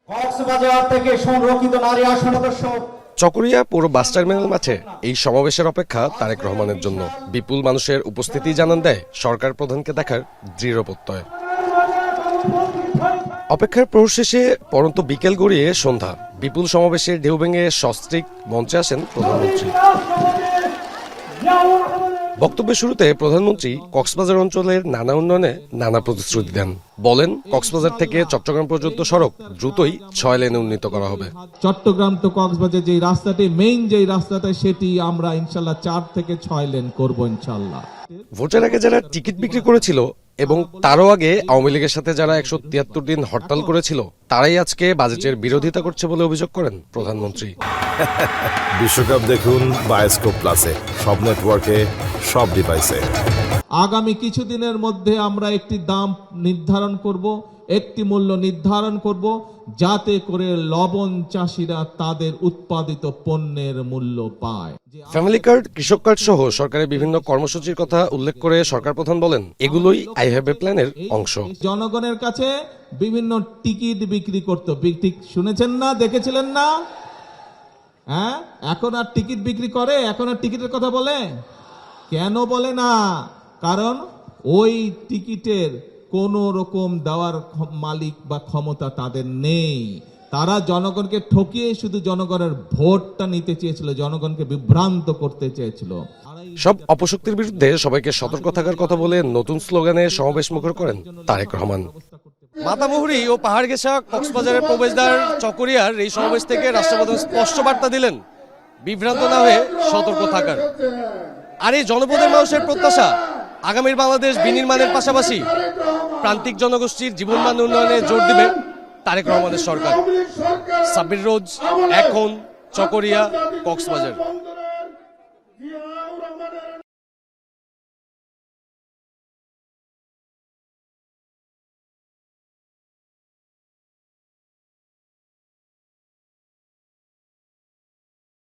কক্সবাজার থেকে সংরক্ষিত নারী আসন সদস্য চকরিয়া পৌর বাস টার্মিনাল মাঠে এই সমাবেশের অপেক্ষা তারেক রহমানের জন্য বিপুল মানুষের উপস্থিতি জানান দেয় সরকার প্রধানকে দেখার দৃঢ় প্রত্যয়। অপেক্ষার প্রহর শেষে পরন্ত বিকেল গড়িয়ে সন্ধ্যা, বিপুল সমাবেশের ঢেউ ভেঙে সস্ত্রীক মঞ্চে আসেন প্রধানমন্ত্রী। বক্তব্যের শুরুতে প্রধানমন্ত্রী কক্সবাজার অঞ্চলের নানা উন্নয়নে নানা প্রতিশ্রুতি দেন। বলেন, কক্সবাজার থেকে চট্টগ্রাম পর্যন্ত সড়ক দ্রুতই 6 লেনে উন্নীত করা হবে। চট্টগ্রাম তো কক্সবাজার যে রাস্তাটি মেইন যে রাস্তাটা সেটি আমরা ইনশাল্লাহ 4 থেকে 6 লেন করব ইনশাল্লাহ। ভোটের আগে যারা টিকিট বিক্রি করেছিল এবং তারও আগে আওয়ামী লীগের সাথে যারা 173 দিন হরতাল করেছিল তারাই আজকে বাজেটের বিরোধিতা করছে বলে অভিযোগ করেন প্রধানমন্ত্রী। বিশ্বকাপ দেখুন বায়োস্কোপ প্লাসে, সব নেটওয়ার্কে, সব ডিভাইসে। আগামী কিছুদিনের মধ্যে আমরা একটি দাম নির্ধারণ করব, একটি মূল্য নির্ধারণ করব, যাতে করে লবণ চাষিরা তাদের উৎপাদিত পণ্যের মূল্য পায়। ফ্যামিলি কার্ড, কৃষক কার্ড সহ সরকারের বিভিন্ন কর্মসূচির কথা উল্লেখ করে সরকার প্রধান বলেন, এগুলোই আই হ্যাভ এ প্ল্যানের অংশ। জনগণের কাছে বিভিন্ন টিকিট বিক্রি করতো, শুনেছেন না, দেখেছিলেন না? হ্যাঁ, এখন আর টিকিট বিক্রি করে? এখন আর টিকিটের কথা বলে? কেন বলে না? কারণ ওই টিকিটের কোন রকম দেওয়ার মালিক বা ক্ষমতা তাদের নেই। তারা জনগণকে ঠকিয়ে শুধু জনগণের ভোটটা নিতে চেয়েছিল, জনগণকে বিভ্রান্ত করতে চেয়েছিল। সব অপশক্তির বিরুদ্ধে সবাইকে সতর্ক থাকার কথা বলে নতুন স্লোগানে সমাবেশ মুখর করেন তারেক রহমান। মাতামুহুরী ও পাহাড় ঘেঁষা কক্সবাজারের প্রবেশদ্বার চকরিয়ার এই সমাবেশ থেকে রাষ্ট্রপ্রধান স্পষ্ট বার্তা দিলেন, বিভ্রান্ত না হয়ে সতর্ক থাকার। আর এই জনপদের মানুষের প্রত্যাশা, আগামীর বাংলাদেশ বিনির্মাণের পাশাপাশি প্রান্তিক জনগোষ্ঠীর জীবনমান উন্নয়নে জোর দিবে তারেক রহমানের সরকার। সাব্বির রোজ, এখন, চকরিয়া, কক্সবাজার।